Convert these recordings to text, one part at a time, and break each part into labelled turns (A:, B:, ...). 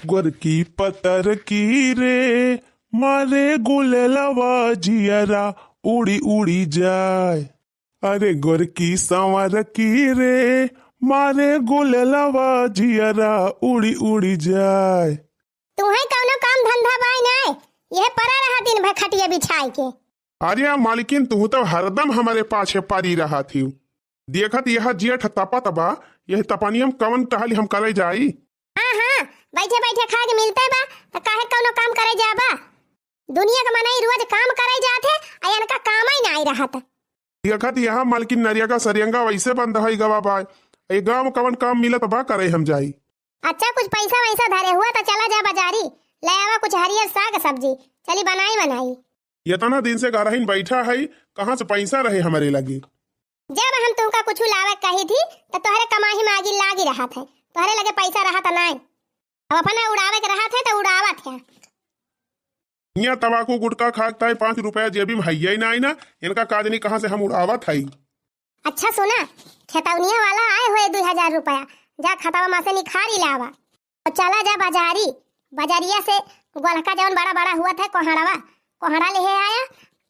A: गोरकी पतर की रे मारे गुलेलवा जियरा उड़ी उड़ी जाए। अरे गोरकी संवर की रे मारे गुलेलवा जियरा उड़ी उड़ी जाए।
B: तुम्हें कौनो काम धंधा बाई नहीं, यह पड़ा रहा दिन भर खटिया बिछाई के।
A: अरे मालकिन तू तो हरदम हमारे पाछे परी रहा थी। देखत यह जेठ तपत बा, यह तपनियम कवन टहल हम करे जाई।
B: हाँ हाँ, बैठे बैठे खा के मिलते बा तो काहे कौनो काम करे जाबा। दुनिया का मनई रोज काम करे जाथे, अयन का काम ही नहीं रहत।
A: देखत यह मालकिन नरिया का सरियंगा वैसे बंद है गवा बा, ए गांव कवन काम मिलत बा करे हम जाई।
B: अच्छा कुछ पैसा वैसा धरे हुआ तो चला जा बाजारी, ले आवा कुछ हरियर साग सब्जी, चली बनाई।
A: इतना दिन से घर बैठा है, कहाँ से पैसा रहे हमारे लगे।
B: जब हम तुमका कुछ लावे कही थी तो तोहरे कमाही मागी लागी रहा थे, तोहरे लगे पैसा रहा था नहीं। अब अपना उड़ावे के रहा थे तो उड़ावा थे।
A: यहाँ तंबाकू गुटखा खाता है, 5 रुपया जेबी में है ना, इनका काज नहीं कहाँ से हम उड़ावा था।
B: अच्छा सुना, खेतौनिया वाला आए हुए 2000 रुपया, जा खतवा माँ से निखारी लावा और चला जा बाजारी। बाजारिया से गोलका जवन बड़ा बड़ा हुआ था कोहड़ा ले आया,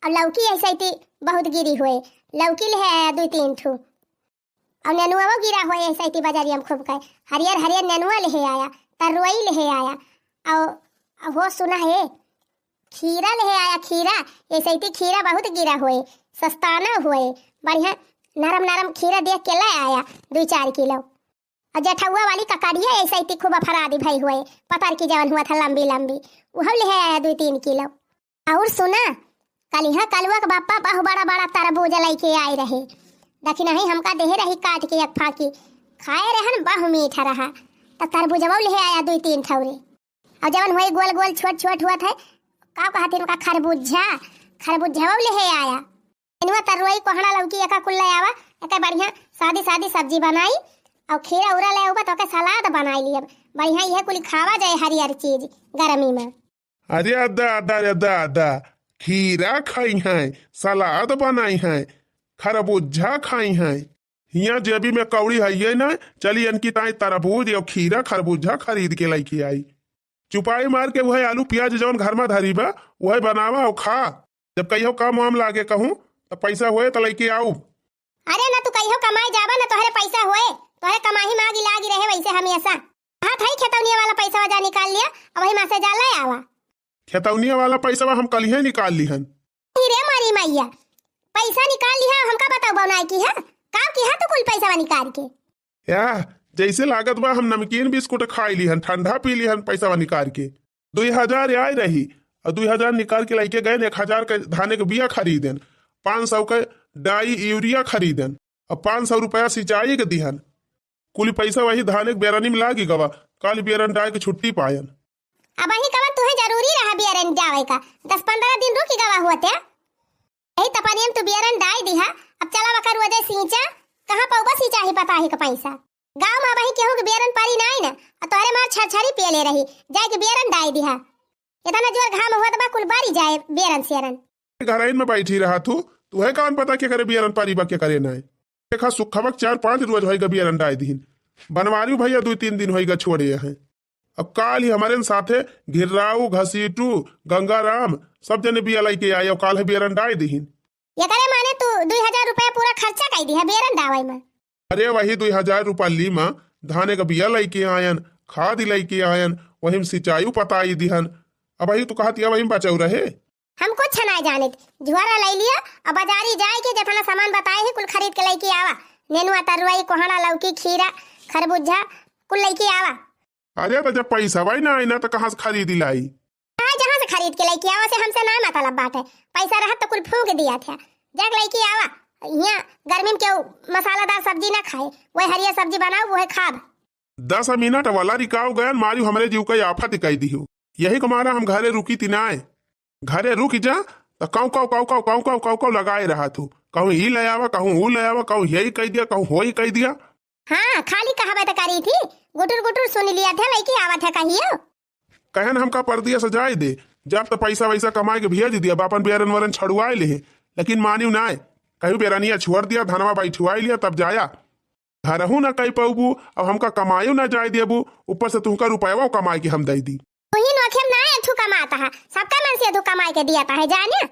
B: और लौकी ऐसे थी बहुत गिरी हुए, लौकी ले आया 2-3 ठू, और नेनुआ वो गिरा हुआ ऐसे थी बाजारिया में खूब कहे, हरियर हरियर नेनुआ ले आया, तरुई ले आया, और वो सुना है खीरा ले आया, खीरा ऐसे थी खीरा बहुत गिरा हुए, सस्ताना हुए, बढ़िया नरम नरम खीरा देख के ले आया 2-4 किलो। और जठुआ वाली ककड़िया ऐसे थी खूब फरादी भई हुए, पतर की जवन हुआ था लंबी लंबी, वह ले आया 2-3 किलो। और सुना, कलिहा कलुआ के बापा बहु बड़ा बड़ा तरबूज लेके आए रहे, देखी नहीं हमका देहे रही काट के एक फाकी, खाए रहन बहु मीठा रहा, तो तरबूजवा ले आया 2-3 ठौरे। और जवन हुई गोल गोल छोट छोट हुआ था, का कहते उनका खरबूजा ले आया। इनवा तरुई कोहड़ा लौकी एका कुल ले आवा, एका बढ़िया सादी सादी सब्जी बनाई, और खीरा उरा ले आवा तो के सलाद बनाई लिया, बढ़िया यह कुल खावा जाए हरियर चीज गर्मी में।
A: अरे अदा खीरा खाई है, सलाद बनाई है, खरबूजा खाई है। यहाँ जेबी में कौड़ी है ये ना, चली इनकी ताई तरबूज और खीरा खरबूजा खरीद के लेके आई। चुपाई मार के वह आलू प्याज जौन घर में धरी बा वह बनावा और खा, जब कहियो काम वाम लागे कहूँ तो पैसा होए तो लेके आऊ।
B: अरे ना तू कहियो कमाई जाबा ना तोहरे पैसा होए, तोहरे कमाही मागी लागी रहे वैसे हमेशा। हाथ है खेतौनिया वाला पैसा वजा निकाल लिया, अब वही माँ से जा ले आवा।
A: खेतौनिया वाला पैसा हम कल ही निकाल ली हन।
B: रे मारी मैया, पैसा निकाल लिया, हमका बताओ बनाई की है काम की है तो कुल पैसा निकाल के।
A: या जैसे लागत बा हम नमकीन बिस्कुट खाई ली हन, ठंडा पी ली हन, पैसा निकाल के 2000 आए रही, और 2000 निकाल के लेके गए, 1000 के धाने के बिया खरीदन, 500 के डाई यूरिया खरीदन, और 500 रुपया सिंचाई के दिहन। कुल पैसा वही धाने के बेरनी में लागी गवा, कल बेरन डाय के छुट्टी पायन।
B: अब वही कवन तुहे जरूरी रहा बेरन जावे का, 10-15 दिन रुकी गवा होते यही तपनियम तू बेरन डाई दिहा। अब चला बकर वजह सींचा कहां पौबा सिंचा ही पता ही का पैसा गांव में वही केहू के बेरन पारी नहीं ना, और तोरे मार छरछरी पेले रही जाए के बेरन डाई दिहा। इतना जोर घाम हुआ तो कुल बारी जाए बेरन सेरन।
A: घराइन में बैठी रहा तू है कौन पता क्या करे बेरन पारी बा क्या करे ना। देखा सुखबक 4-5 रोज होएगा बेरन डाई दीन, बनवारी भैया 2-3 दिन होएगा छोड़े हैं। अब काल ही हमारे साथे घिर्राऊ घसीटू गंगाराम सब जने बिया लेके आए, और काल है बेरन डाई दीन।
B: ये करे माने तू 2000 रुपया पूरा खर्चा कर दिया बेरन डावाई में।
A: अरे वही 2000 रुपया ली माँ धाने का बिया लेके आयन, खाद लेके आयन, वही सिंचाई पताई दिहन। अब वही तू कहती वही बचाऊ रहे।
B: हम कुछ नहीं जाने, झुआरा ले लिया और बाजारी जाए के जितना सामान बताए है कुल खरीद के लेके आवा, नेनुआ तरुई कोहड़ा लौकी खीरा खरबूजा कुल लेके आवा।
A: अरे तो जब पैसा वही ना आई ना तो कहाँ से खरीदी लाई।
B: जहाँ से खरीद के लेके आवा से हमसे ना मतलब बात है, पैसा रहा तो कुल फूंक दिया था, जाके लेके आवा। यहाँ गर्मी में क्यों मसालादार सब्जी ना खाए, वही हरियर सब्जी बनाओ वही खाब।
A: 10 मिनट वाला रिकाव गया मारी हमारे जीव का आफत कह दी हो, यही कमारा हम घरे रुकी तिनाए। घरे रुक जा तो काऊ लगाए रहा तू, कहूँ ही ले आवा, कहूँ वो ले आवा, कहूँ यही कह दिया, कहूँ हो ही कह दिया।
B: हाँ खाली कहावत करी थी, गुटुर गुटुर सुन लिया था लेके आवा था कहियो।
A: कहन हमका पर दिया सजाए दे, जब तो पैसा वैसा कमाए के भेज दिया, बापन बेरन वरन छड़ुआए ले, लेकिन मानी ना, कहीं बेरनिया छोड़ दिया, धनवा बैठुआ लिया तब जाया। घरहू ना कही पाबू, अब हमका कमायो ना जाए देबू, ऊपर से तुमका रुपया कमाए के हम दे दी।
B: वही नोखेम ना एक ठू कमाता है, सबका मन से दो कमाई के दिया है जाने।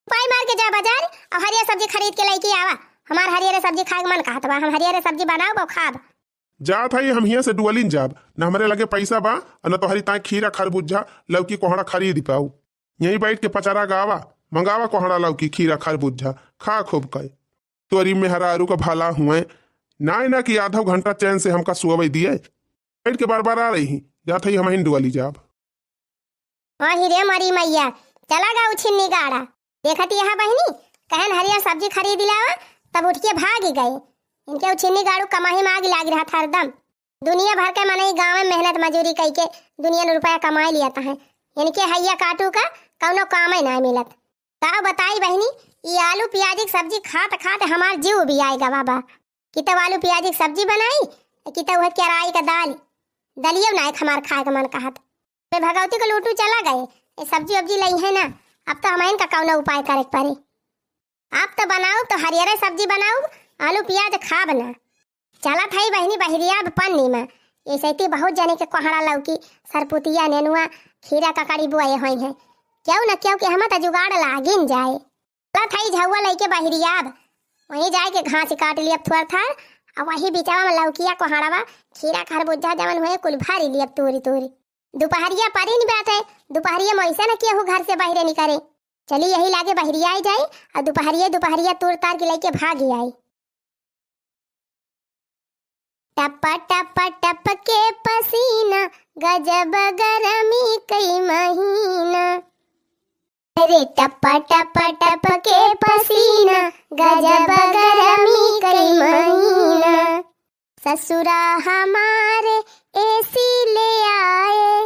B: पाई मार के जा बाजार और हरियर सब्जी खरीद के लेके आवा। हमार हरियर सब्जी खाए के मन कहत बा, हम हरियर सब्जी बनाओ बा खाब।
A: जा था हम हियां से डुअलिन जाब न, हमारे लगे पैसा बा न तो हरी ताए खीरा खरबूजा लौकी कोहड़ा खरीद पाऊ। यहीं बैठ के पचारा गावा मंगावा कोहड़ा लौकी खीरा खरबूजा खा खूब कहे। तोरी में हरारू का भाला हुए ना कि आधा घंटा चैन से हमका सुअबई दिए। बैठ के बार बार आ रही जा था हम डुअली जाब।
B: वही रे मरी मैया चला गा उछिन्नी गाड़ा देखती यहाँ बहनी कहन हरियर सब्जी खरीद लावा, तब उठ के भाग गए। इनके उछिन्नी गाड़ू कमाही मांग लाग रहा था हरदम। दुनिया भर के मनई गाँव में मेहनत मजूरी कई के दुनिया में रुपया कमाई लिया है। इनके हैया काटू का कौनो काम ही ना मिलत। का बताई बहनी ये आलू प्याज की सब्जी खाते खाते हमार जीव भी आएगा बाबा। कितब आलू प्याज की सब्जी बनाई, कितब वह केराई का दाल दलियो ना हमार खाए का मन कहत। मैं भगवती को लूटू चला गए, ये सब्जी वब्जी लाई है ना, अब तो हमें इनका कौनो उपाय करे पड़े। आप तो बनाओ तो हरियर सब्जी बनाओ, आलू प्याज खा बना। चला था बहनी बहरिया पन्नी में ये सैती बहुत जने के कोहड़ा लौकी सरपुतिया नेनुआ खीरा ककड़ी बुआए हुई हैं। क्यों न क्यों कि हम तो जुगाड़ लागिन जाए। चला था झुआ लेके बहरिया वहीं जाए के घास काट लिया थोड़ा था, और वही बिचावा में लौकिया कोहड़ावा खीरा खरबूजा जमन हुए कुल भारी लिया तोरी तोरी। दोपहरिया परी नहीं बैठे, दोपहरिया में ऐसा न किया घर से बाहर निकले। चली यही लागे बहरिया आई जाए और दोपहरिया तोड़ तार के लेके भागी आई। टप टप टप के पसीना गजब गरमी कई महीना। अरे टप टप टप के पसीना गजब गरमी कई महीना। ससुरा हमारे एसी ले आए,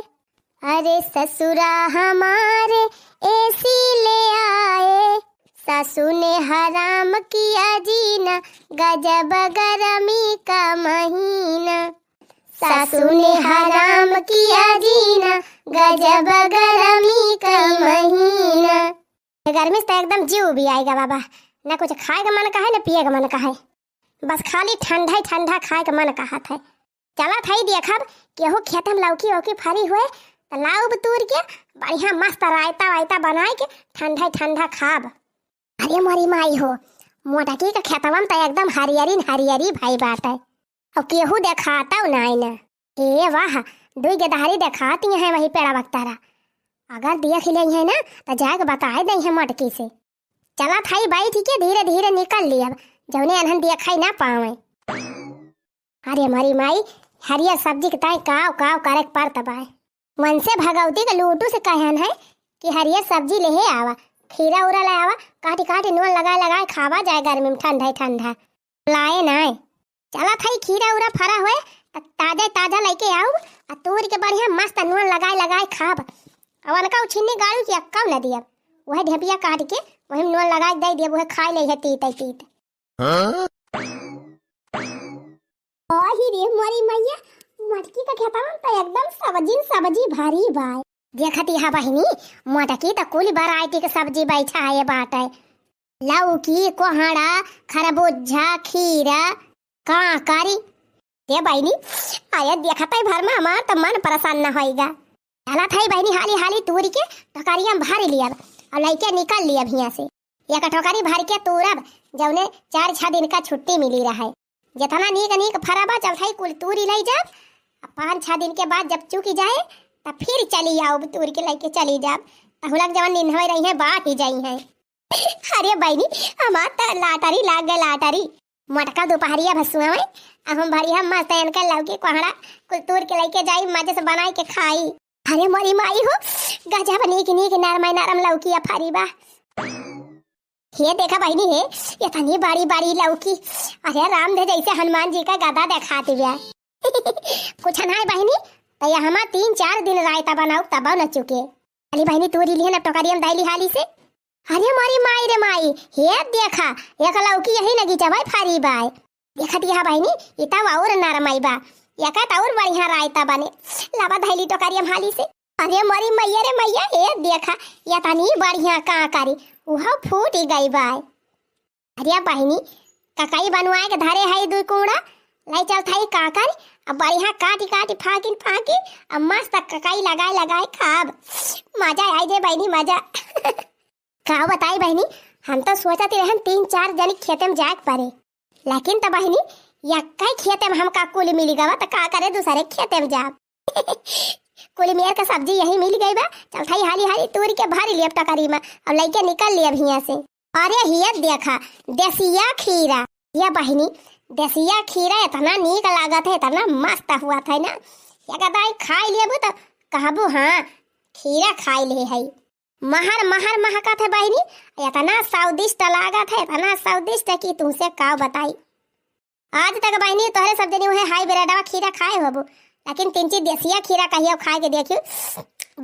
B: अरे ससुरा हमारे एसी ले आए। सासू ने हराम किया जीना गजब गरमी का महीना। सासू ने हराम किया जीना गजब गरमी का महीना। गर्मी से एकदम जीव भी आएगा बाबा, ना कुछ खाए का मन का है ना पिए का मन का है, बस खाली ठंडा ही ठंडा खाए का मन कहा था। चला था देखब केहू खेत में लौकी वौकी फरी हुए तो लाऊ तूर के बढ़िया मस्त रायता वायता बनाए के ठंडा ही ठंडा खाब। अरे मोरी माई हो मोटकी का खेतवा में तो एकदम हरियरी भाई बात है। और केहू देखाता नहीं ना, ए वाह दुई गदारी देखाती है वही पेड़ा बख्तारा। अगर देख ले है ना तो जाके बताए दे है मोटकी से। चला था बैठ के धीरे धीरे निकल लिया जौने अनहन देखा ना पावे। अरे मरी माई हरियर सब्जी के ताई काव काव करे पर तबाए। मन से भगवती के लूटू से कहन है कि हरियर सब्जी ले आवा, खीरा उरा ले आवा, काटी काटी नून लगाए खावा जाए गर्मी में ठंडा ठंडा लाए ना। चला था खीरा उरा फरा हुए ताजा ताजा लेके आओ और तोड़ के बढ़िया मस्त नून लगाए खाब। अब उनका छिन्नी गाड़ू की अक्का न दिया, वह ढेपिया काट के वही नून लगा दे दिया, वह खा ले तीत। ओही रे मोरी मैया मटकी का खेता में तो एकदम सब्जी भारी बाय। देखती हा बहिनी मटकी तो कुल वैरायटी के सब्जी बैठा है बाटे। लौकी कोहड़ा खरबूजा खीरा काकरी ये बहिनी आया देखता भर में हमार तो मन परेशान न होएगा। चला था बहिनी हाली तूरी के टोकरिया में भर लिया और लइके निकल लिया भैया से। एक टोकरी भर के तूरब जौने 4-6 दिन का छुट्टी मिली रहा है। जितना नीक फराबा जब थाई कुल तूरी लाई जा 5-6 दिन के बाद जब चुकी जाए तब फिर चली आओ तूर के लेके चली जाब तहुलक जवन दिन हो रही है बात ही जाई है। अरे बहनी हमार तो लाटरी लाग गए लाटरी मटका दोपहरिया भसुआ में हम भरिया मस्त इनका लौकी कोहड़ा कुल तूर के लेके जाई मजे से बनाई के खाई। अरे मोरी माई हो गजब नीक नरम लौकी फारी बा। ये देखा बहनी है इतनी बड़ी लौकी, अरे राम दे जैसे हनुमान जी का गदा दिखाती हुआ। कुछ ना बहनी तो हम 3-4 दिन रायता बनाऊ तब न चुके। अली बहनी तोरी लिए ना टोकरिया में दाइली हाली से। अरे मोरी माई रे माई ये देखा एक लौकी यही लगी जवाई फारी बाय। देखा दिया बहनी इता और नरमाई बा एक और बढ़िया रायता बने लावा दाइली टोकरिया में हाली से। अरे मोरी मैया रे मैया ये देखा ये तनी बढ़िया का करी वह फूट गई बाय। अरे बहनी ककाई बनवाए के धरे है 2 कूड़ा लाई चल थाई काकर अब बढ़िया काटी काटी फाकी अब मस्त ककाई लगाए खाब मजा आई दे बहनी मजा का बताई बहनी हम तो सोचते रहन 3-4 जनी खेते में जाए पारे लेकिन तो बहनी यक्का खेते में हम का कुल मिल गवा तो का करे दूसरे खेते में जाब कुल मेर का सब्जी यही मिल गई बा चल थाई हाली तोड़ के भरी लिया टकरी में अब लइके निकल लिया हिया से। अरे हिया देखा देसिया खीरा या बहनी देसिया खीरा इतना नीक लागत है इतना मस्त हुआ था ना क्या कहता है खाई लेबू तो कहबू हाँ खीरा खाई ले है महर महकत है बहनी इतना स्वादिष्ट लागत है इतना स्वादिष्ट कि तुमसे का बताई। आज तक बहनी तोहरे सब जनी है हाई ब्रेडवा खीरा खाए होबू लेकिन 3 देसिया खीरा कहियो खा के देखियो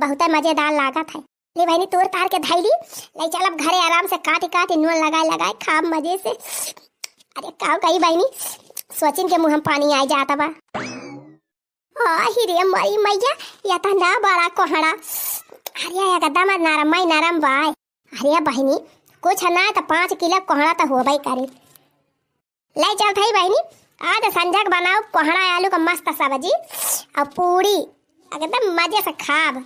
B: बहुत मजेदार लागत है। ले बहनी तोड़ तार के धैली ले चल अब घरे आराम से काटी नून लगाए खा मजे से। अरे का कही बहनी सोचिन के मुंह में पानी आ जाता बा। रे मरी मैया या तो ना बड़ा कोहड़ा अरे एकदम नरम बाय। अरे बहनी कुछ ना तो 5 किलो कोहड़ा तो हो भाई करे ले चल थाई बहनी आज संजक बनाओ कोहड़ा आलू का मस्त सब्जी और पूरी एकदम मजे से खाब।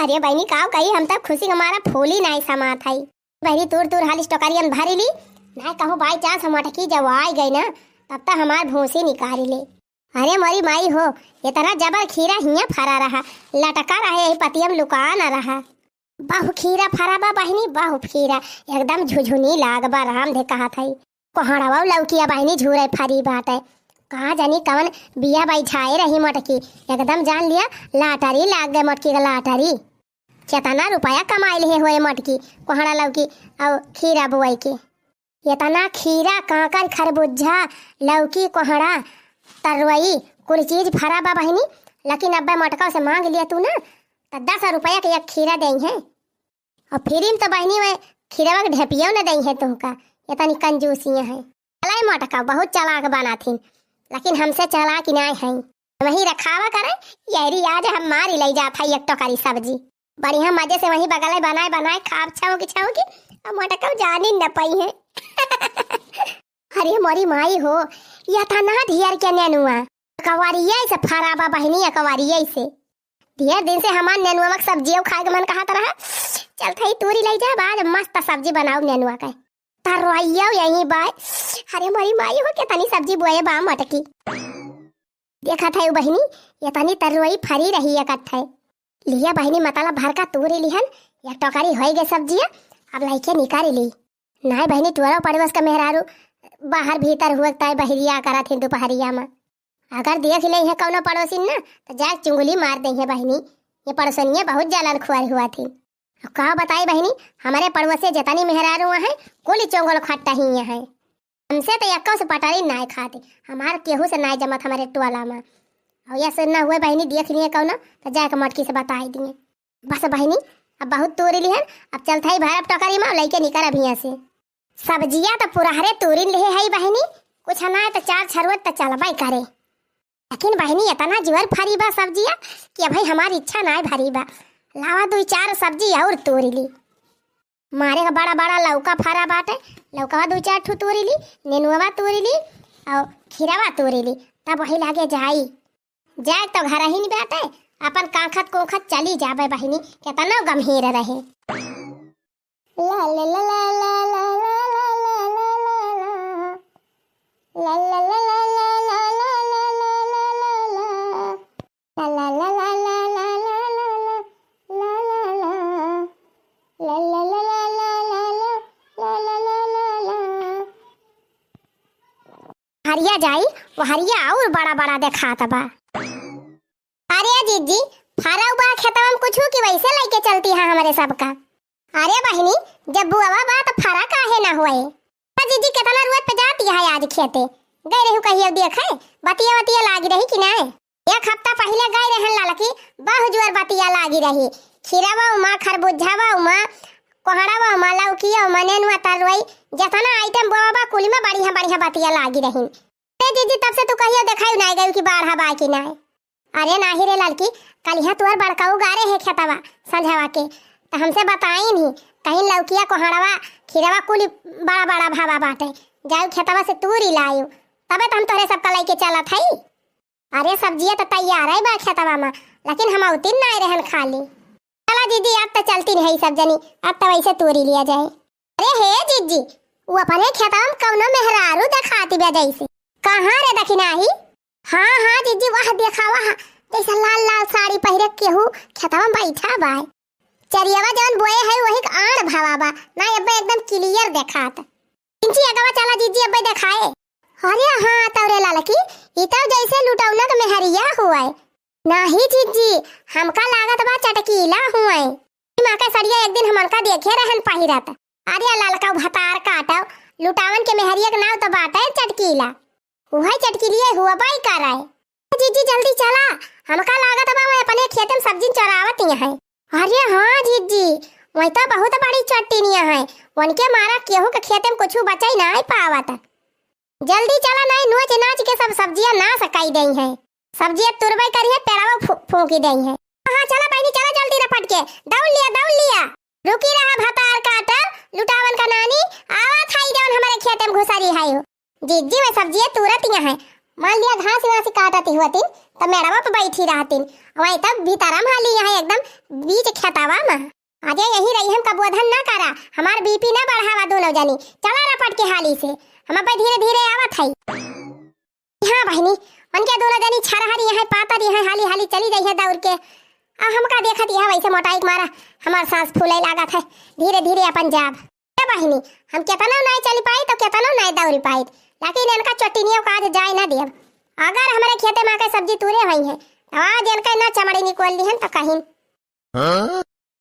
B: अरे बहनी का कही हम तब खुशी हमारा फूली नहीं समा थाई बहनी तूर हाली स्टोकरियन भरी ली ना कहो बाई चांस हम अटकी जब आई गई ना तब तक हमार भूसी निकाली ले। अरे मरी माई हो इतना जबर खीरा हिया फरा रहा लटका रहे यही पतियम लुका न रहा बहु खीरा फरा बा बहनी बहु खीरा एकदम झुझुनी लाग बा राम दे कहा था कोहड़ावा लौकिया बहनी झूरे फरी बात है कहाँ जानी कवन बिया बाई छाए रही मटकी एकदम जान लिया लाटरी लाग गए मटकी का लाटरी कितना रुपया कमाई ले हुए मटकी कोहड़ा लौकी और खीरा बुआई के इतना खीरा काकर खरबूजा लौकी कोहड़ा तरवई कुल चीज फरा बा बहनी लेकिन अब्बे मटका से मांग लिया तू ना तो 10 रुपया के एक खीरा दे है और फिर तो बहनी में खीरा के ढेपियो न दे है तुमका इतनी कंजूसियाँ है। चलाई मटका बहुत चलाक बना थी लेकिन हमसे चलाक नहीं है वही रखावा करे यही आज हम मारी ले जाता है एक टोकरी सब्जी बढ़िया मजे से वही बगल बनाए खाब छाऊंगी अब मटका जानी न पाई है। अरे मोरी माई हो या था ना ढेर के नेनुआ कवारिया से फराबा बहनी कवारिया से ढेर दिन से हमार नेनुआ में सब्जी खाए के मन कहा रहा चल थई तूरी ले जा आज मस्त सब्जी बनाओ नेनुआ का तरवाइया यही बाय। अरे मोरी माई हो के तनी सब्जी बोए बा मटकी देखा था बहनी ये तनी तरवाई फरी रही इकट्ठे लिया बहनी मतलब भर का तूरी लिहन या टोकरी हो गई सब्जिया अब लाइके निकाली ली नहीं बहनी टुअरा पड़ोस का मेहरारू बाहर भीतर हुआ तय बहरिया करा थी दोपहरिया में अगर देख ले है कौनो पड़ोसी ना तो जा चुंगली मार दे है बहनी ये पड़ोसनिया बहुत जलन खुआर हुआ थी। कहा बताई बहनी हमारे पड़ोसे जितनी मेहरारू है कुल चोंगल खट्टा ही है हमसे तो यक्का से पटारी ना खाते हमारे केहू से ना जमत हमारे टोला में और यह सुनना हुए बहनी देख लिए कौनो तो जाके मटकी से बताई दिए बस बहनी अब बहुत तोरी लिहन अब चलता ही भारत टोकरी में लेके निकल अब यहाँ से सब्जिया तो पुराहरे तोरी ले है बहनी कुछ ना तो 4 छरुत तो चलबाई करे लेकिन बहनी इतना जीवर फरी बा सब्जिया कि भाई हमारी इच्छा ना भरी बा लावा 2-4 सब्जी और तोरी ली मारे का बड़ा लौका फरा बाटे लौका 2-4 ठू तोरी ली नेनुआ तोरी ली और खीरावा तोरी ली तब वही लागे जाई जाए तो घर ही नहीं बैठे अपन काखत कोखत चली जाबे बहनी कितना गंभीर रहे। ला ला ला ला ला ला ला ला ला हरिया जाई वो हरिया और बड़ा देखाता बा। अरे जीजी फरा बा खेतवा में कुछ की वैसे लेके चलती है हमारे सबका। अरे बहनी जब बुआ बा तो फरा काहे ना हुए जीजी कितना रुआत पे जाती है आज खेते गई रहू कहियो देखे बतिया लागी रही कि नहीं 1 हफ्ता पहले गई रहन लालकी बहु जुआर बतिया लागी रही खीरावा उमा खरबूजावा उमा कोहड़ावा उमा लौकिया उमा नेनुआ तरवई जितना आइटम बुआ कुल में बढ़िया बतिया लागी रही जीजी तब से तू कहियो देखाई नहीं गई कि बाढ़ बा कि नहीं। अरे नाही रे लड़की कल यहाँ तुअर बड़काऊ गारे है खेतवा संझावा के तो हमसे बताई नहीं कहीं लौकिया कोहड़ावा खीरावा कुल बड़ा भावा बाटे जाऊ खेतवा से तूरी लायू तबे तो हम तोहरे सबका लेके चलत हई। अरे सब्जियां तो तैयार है बा खेतवा में, लेकिन हम उतिन ना रहन खाली। चला दीदी अब तो चलती नहीं सब जनी, अब तो वैसे तोरी लिया जाए। अरे हे जीजी वो अपने खेतवा में कौनो मेहरारू दिखाती बे जैसे। कहाँ रे दखिनाही? हाँ हाँ जीजी वह देखा वह जैसा लाल लाल साड़ी पहरे केहू खेतवा में बैठा बा। चरियावा जवन बोए है वही आड़ भावा बा ना, अब्बे एकदम क्लियर देखात। इंची अगवा चला जीजी अब्बे दिखाए। अरे हाँ तवरे लालकी ई तो जैसे लुटौना के मेहरिया हुआ है। नहीं जीजी हमका लागत बा चटकीला हुआ है। माँ का सड़िया एक दिन हमन का देखे रहन पहिरत। अरे लालका भतार काटव लुटावन के मेहरिया के नाव तो बाटा है चटकीला, वही चटकीलिए हुआ बाई कर रहा है। जीजी जल्दी चला, हमका लागत बा मैं अपने खेत में सब्जी चरावत ही है। अरे हाँ जीजी वही तो बहुत बड़ी चट्टीनिया है, उनके मारा केहू के खेत में कुछ बचाई नहीं पावत। जल्दी चला नहीं नोच नाच के सब सब्जियां ना सकाई दई है, सब्जियां तुरबई करी है पेड़ावा फूंकी दई है। हाँ चला बहनी चला जल्दी रपट के दौड़ लिया। रुकी रहा भतार काटर लुटावन का नानी आवत है जवन हमारे खेत में घुसरी है हो। जीजी मैं सब्जियां तुरत ही है, मान लिया घास वास काटती हुआती तब मेड़ावा पे बैठी रहतीन, वही तब भीतरा में हाली है एकदम बीच खेतावा में। आजे यही रही हम कबोधन ना करा, हमार बीपी ना बढ़ावा दोनों जनी। चला रपट के हाली से हम पे धीरे धीरे आवत है। हाँ बहनी उनके दोनों जनी छरहरी है पातर है, हाली हाली चली गई है दौड़ के। अब हमका देखत है वैसे मोटाई मारा हमार सांस फूले लागत है, धीरे धीरे अपन जाब। ए बहनी हम केतना नहीं चली पाई तो केतना नहीं दौड़ी पाई, लेकिन इनका चट्टीनियों का आज जाए ना देव। अगर हमारे खेते में के सब्जी तूरे हुई है आज इनका ना चमड़ी निकोल दी है तो कहीं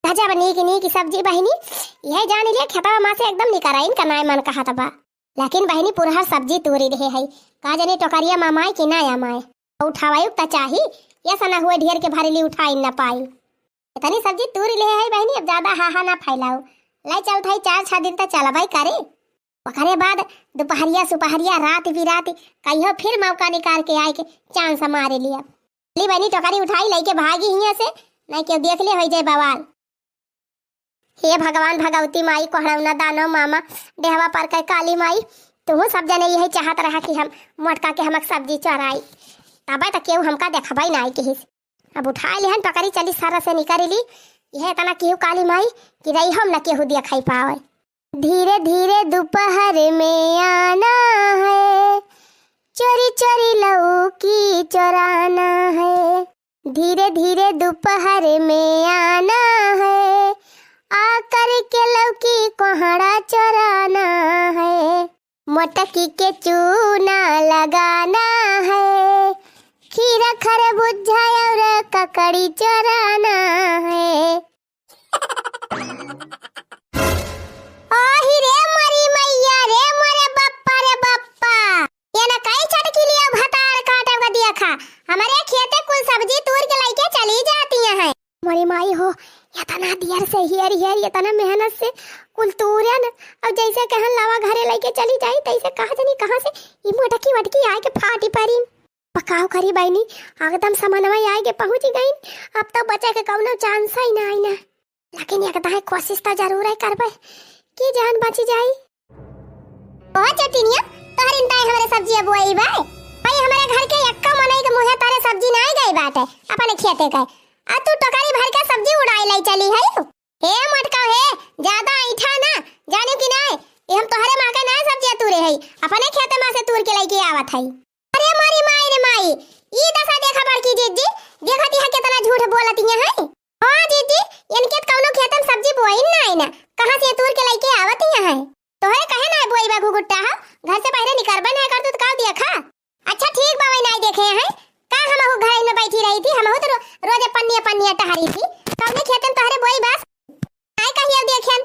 B: गजब नीक सब्जी बहनी यह जान लिया खेतवा मां से एकदम निकराइन का नाय मन कहा तबा। लेकिन बहनी पुरहर सब्जी तूरी रहे है का जने टोकरिया मामाई कि ना आमाए उठावाई त चाही, ये सना हुए ढेर के भारीली उठाई ना पाई। इतनी सब्जी तूरी ले है बहनी, अब ज्यादा हाहा ना फैलाओ। लाई चल थाई 4-6 दिन तक चला भाई करे, ओकरे बाद दोपहरिया सुपहरिया रात बिरात कहियो फिर मौका निकाल के आए के चांस मारे लिया। ली बहनी टोकरी उठाई लेके भागी हिया से, नहीं क्यों देख ले हो जाए बवाल। हे भगवान भगवती माई कोहड़ौना दानो मामा देहवा पर के काली माई, तू सब जने यही चाहत रहा कि हम मोटका के हमक सब्जी चराई, तब तक केहू हमका देखबई ना के। अब उठा लिहन टोकरी चली सारा से निकाली ली, यह तना केहू काली माई कि रही हम न केहू देखाई पावे। धीरे धीरे दोपहर में आना है, चोरी चोरी लौकी चोराना है। धीरे धीरे दोपहर में आना है, आकर के लौकी कोहड़ा चोराना है। मोटकी के चूना लगाना है, खीरा खरबूजा और ककड़ी चोराना है। रे मरी मैया रे मोरे बप्पा ये ना कई चटकी लिया भतार काटा का दिया खा, हमारे खेते कुल सब्जी तोड़ के लेके चली जाती है। मरी माई हो ये तना दियर से हियर ये तना मेहनत से कुल तोड़े न, अब जैसे कहन लावा घरे लेके चली जाई तैसे कहा जनी कहां से ई मोटकी वटकी आए के फाटी परी पकाओ करी बहनी एकदम समनवा आए के पहुंच गई। अब तो बचे के कौनो चांस ही ना आई ना, लेकिन ये कहता है कोशिश तो जरूर है करबे की जान बची जाई। ओ चटिनिया तोहर इंताई हमारे सब्जी बोई बा भाई, हमारे घर के यक्का मनई के मुहे तारे सब्जी नहीं गई बाटे अपने खेते के, आ तू टोकरी भर के सब्जी उड़ाई लाई चली है। हे मटका हे ज्यादा ऐठा ना जाने कि नहीं, ये हम तोहरे मां के ना सब्जी तूरे है अपने खेते में से तूर के लेके आवत है। अरे मारी माई रे माई ई दशा देखा बड़की जीजी देखती है कितना झूठ बोलती है। हां जीजी इनके कौनो खेत में सब्जी बोई नहीं ना, कहां से तूर के लेके आवत है। तोहरे कहे ना बोई बा गुगुट्टा घर से बाहर निकलबे नहीं कर तू का दिया खा। अच्छा ठीक बा वही नहीं देखे हैं का, हम घर में बैठी रही थी, हम तो रोज पन्निया टहरी थी, कौने खेत में तोहरे बोई बस आई कहियो देखन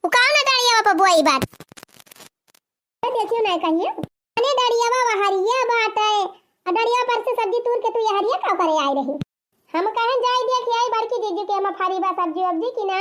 B: उ कौन डड़िया पर बोई बात देखियो नहीं कहियो अने डड़िया बा हरिया बात है, डड़िया पर से सब्जी तूर के तू हरिया का करे आई रही। हम कहें जाई देख आई बड़की जीजू के हम फारी बा सब्जी वब्जी की ना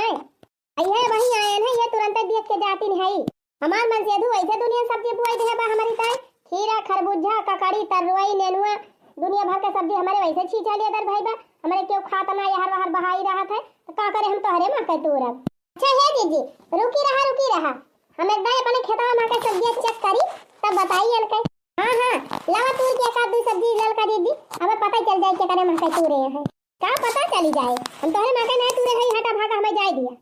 B: आई है वही आए हैं, ये तुरंत देख के जाती नहीं। हमार मन से वैसे दुनिया सब्जी बुआई दे बा हमारी ताई, खीरा खरबूजा ककड़ी तरुई नेनुआ दुनिया भर के सब्जी हमारे वैसे छींचा लिया दर भाई बा, हमारे क्यों खाता ना यार बाहर बहाई रहा था तो का करे हम तोहरे मां के तूरब। अच्छा है दीदी रुकी रहा हम एकदम अपने खेतवा मां के सब्जी चेक करी तब बताइए इनके। हाँ हाँ लावा तूर के एक आध दू सब्जी ललका दीदी हमें पता चल जाए के करे मकई तूरे हैं का पता चली जाए हम तोहरे मकई नहीं तूरे है हटा भागा हमें जाए दिया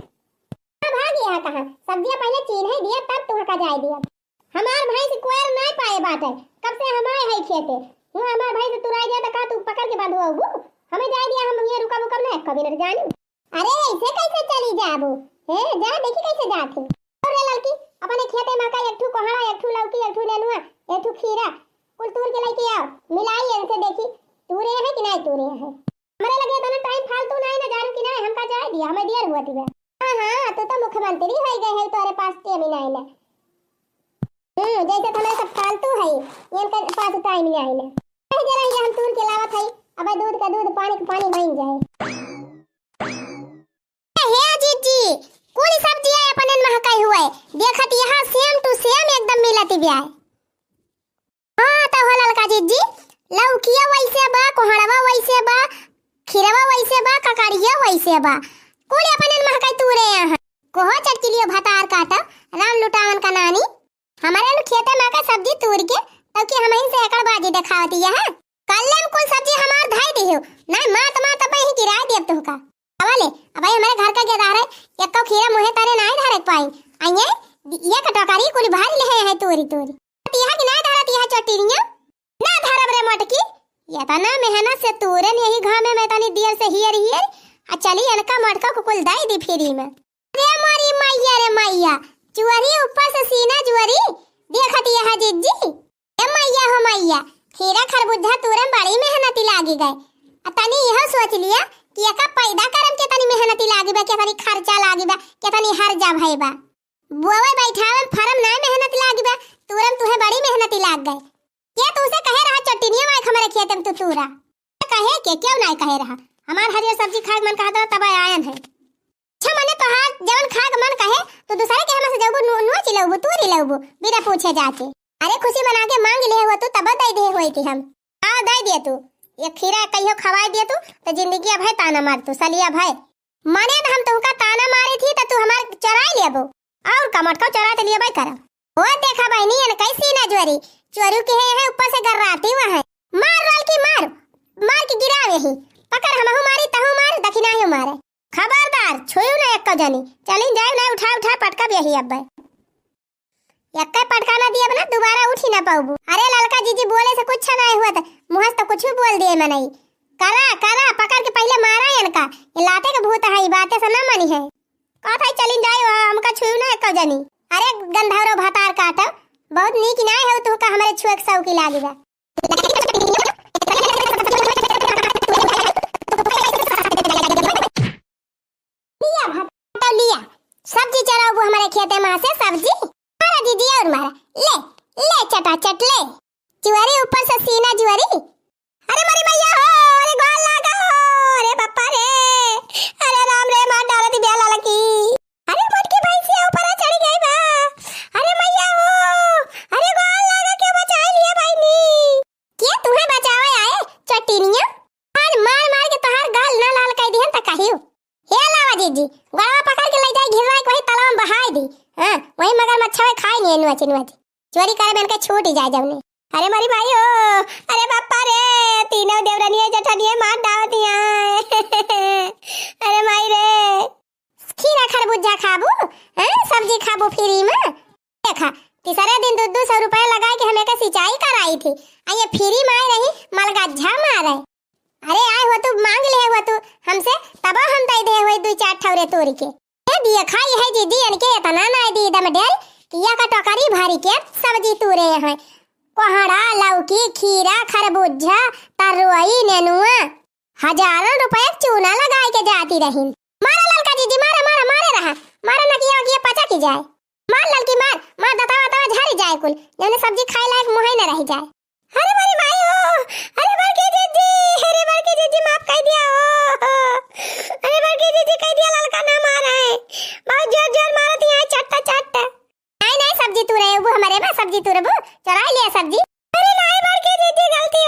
B: हाँ भाग गया कहां सब्जियां पहले चीन है दिया तब तू हका जाए दिया हमार भाई से कोयर नहीं पाए बात है कब से हमारे है खेते हूं हमार भाई से तुराई दिया तो का तू पकड़ के बांधो हमें जाए दिया हम ये रुका रुका नहीं कभी न जानी अरे ऐसे कैसे चली जाबू हे जा देखी कैसे जाती और रे लड़की अपने खेते मकई एक ठू कोहड़ा एक ठू लौकी एक ठू नेनुआ एक ठू खीरा कुल तूर के लेके आओ मिलाई इनसे देखी तूरे है कि नहीं तूरे है हमारे लगे तो ना टाइम फालतू नहीं ना जानू कि नहीं हमका जाए दिया हमें देर हुआ थी हां हां तो मुख्यमंत्री हो गए है तुम्हारे पास टाइम नहीं ना जैसे तुम्हारे सब फालतू है इनके पास टाइम नहीं है ना जरा ये हम तूर के लावत है अब दूध का दूध पानी का पानी बन जाए हे जीजी कोई सब्जी है अपन महकाई हुआ है देखत यहां सेम टू सेम एकदम मिलती भी है हां तो हो ललका जीजी लौकिया वैसे बा कोहड़वा वैसे बा खीरवा वैसे बा ककड़िया वैसे बा कोई अपन महकाई तूरे यहां कोहो चटकिलियो भतार काटा राम लुटावन का नानी हमारे नु खेते में का सब्जी तूर के तब कि हम से एकड़ बाजी दिखावती है कल्ले कोई सब्जी हमार धाई दियो नहीं मात तब ही गिराए देब तो का वाले अब हमारे घर का गेदार है एक तो खीरा मुहे तारे नहीं धारे पाई आइए ये कटोकारी कुल भारी ले है तोरी तिहा की नहीं धारत यह चटिनिया ना धारब रे मटकी ये तना मेहनत से तोरन यही घाम में तनी देर से हियर आ चली अनका मटका को कुल दाई दी फ्री में रे मारी मैया रे मैया चुअरी ऊपर से सीना जुअरी देखत यह जिज्जी ए मैया हो मैया खीरा खरबूजा तोरन बड़ी मेहनती लागी गए तनी यह सोच लिया कि एका पैदा करम के तनी मेहनती लागी बा के तनी खर्चा लागी बा के तनी हर जा भाई बा बुआवे बैठावन फरम ना मेहनत लागी बा तुरंत तुहे बड़ी मेहनती लाग गए के तू से कहे रहा चटनिया में हमारे खेत में तू तूरा कहे के क्यों नहीं कहे रहा हमार हरियर सब्जी खाए मन कहत तब आयन है अच्छा मने तो हां जवन खाग मन कहे तो दूसरे के हम से जबू नो चिलबू तू री लबू बिना पूछे जाके अरे खुशी मना के मांग ले हो तू तब दे दे होई थी हम आ दे दे तू ये खीरा कहियो खवाई दे तू तो जिंदगी भाई ताना मार तू सलिया भाई माने न हम तुमका ताना मारी थी तो तू हमार चराई लेबो और कमट को चरा ते लिए भाई करब वो देखा भाई नहीं न कैसी ना जोरी चोरू के है ऊपर से गर्राती हुआ है मार रोल की मार मार के गिरावे ही पकड़ हम हमारी तहु मार दखिना ही मारे खबरदार छोयू ना एक जानी चली जाए ना उठा पटका भी यही अब एक पटका ना दिया ना दोबारा उठी ना पाऊबू अरे ललका जीजी बोले से कुछ नहीं हुआ था मुंह से तो कुछ भी बोल दिए मैं नहीं करा पकड़ के पहले मारा इनका ये लाते के भूत है बातें से ना मानी है कहा चली जाए हमका छुयू ना एक जानी अरे गंधारो भातार काटा बहुत नीक नहीं है तू का हमारे छुए सौ की लागी बा लिया भात लिया सब्जी चराओ हमारे खेते में से सब्जी मारा दीदी और मारा ले चटा चट ले जुआरी ऊपर से सीना जुआरी अरे मरी मैया हो अरे गोल लागा हो अरे पप्पा रे अरे राम रे मार डाला दी बेला लकी अरे मटकी भाई से ऊपर चढ़ गई बा अरे मैया हो अरे गोल लागा के बचा लिए भाई नी के तुम्हें बचावे आए चटिनिया मार मार के तोहार गाल ना लाल कर दिहन त कहियो हे लावा जीजी गड़वा पकड़ के ले जाए घिरवा के वही तालाब में बहाई दी हां वही मगर मच्छा खाई नहीं नुआ चोरी करे बन के छूट ही जाए जवने अरे मारी भाई हो अरे बापा रे तीनों देवरानी जठनिए मार डावतिया अरे माई रे खीरा खरबूजा खाबू हैं सब्जी खाबू फ्री में देखा तीसरे दिन 200 रुपए लगा के हमें का सिंचाई कराई थी आ ये फ्री में आई रही मलगज्जा मारे अरे आए हो तू मांग ले हो तू हमसे तब हम दे दे होई 2-4 ठौरे तोड़ के ए दिया खाई है जी दी इनके इतना ना दी दम डेल किया का टोकरी भरी के सब्जी तूरे हैं कोहड़ा लौकी खीरा खरबूजा तरोई नेनुआ हजारों रुपए चूना लगाए के जाती रही मारा ललका जीजी मारे रहा मारा न किया पचा की जाए मार ललकी मार दतावा झारी जाए कुल यानी सब्जी खाए लायक मुंह न रह जाए अरे मेरी भाई हो अरे बड़की जीजी माफ कर दिया हो अरे बड़की जीजी कह दिया ललका ना मारा है बहुत जोर मारती है चट्टा नहीं सब्जी तू रहे वो हमारे में सब्जी तू रे चुरा लिया सब्जी अरे नहीं बड़की जीजी गलती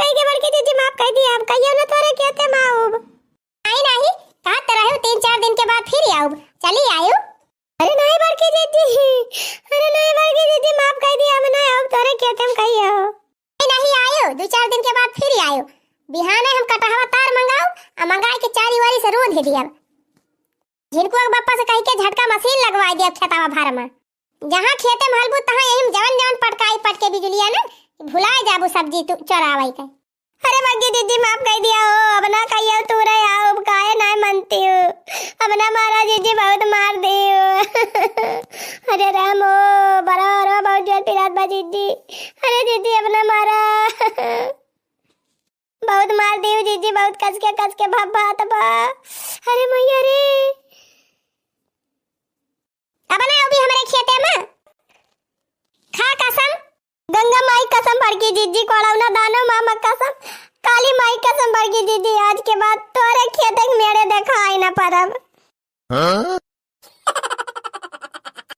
B: हो गई बड़की जीजी माफ कर दिया हम कहियो न तोरे कहते माऊब नहीं कहा तरह 3-4 दिन के बाद फिर आऊब चली आयु अरे नहीं बड़की जीजी माफ कर दिया हम ना खेत में कही हो नहीं आयो, 2-4 दिन के बाद फिर आयो। बिहाने हम कटहवा तार मंगाओ आ मंगाए के चारी वारी से रो दे दिया। झिनकुआ के बापा से कही के झटका मशीन लगवा दिया खेतवा भर में। जहां खेते में हलबू तहां यही जवन जवन पटकाई पट के बिजलिया ना भुलाए जाबू सब्जी तू चरावाई के। अरे बग्गी दीदी माफ कर दिया हो, अब ना कहियो तू रे आओ काहे ना मनती हो, अब ना मारा जीजी बहुत मार दी हो। अरे राम हो बड़ा रो बहुत जोर पिरात बा जीजी। अरे दीदी अब ना मारा बहुत मार दी हो जीजी, बहुत कस के भब्बा तबा। अरे मैया रे अब ना अभी हमारे खेते में खा कसम, गंगा माई कसम भर की जीजी, कोड़ौना दानो मामा कसम, काली माई कसम भर की जीजी, आज के बाद तोरे खेते में मेरे देखा आई ना परब।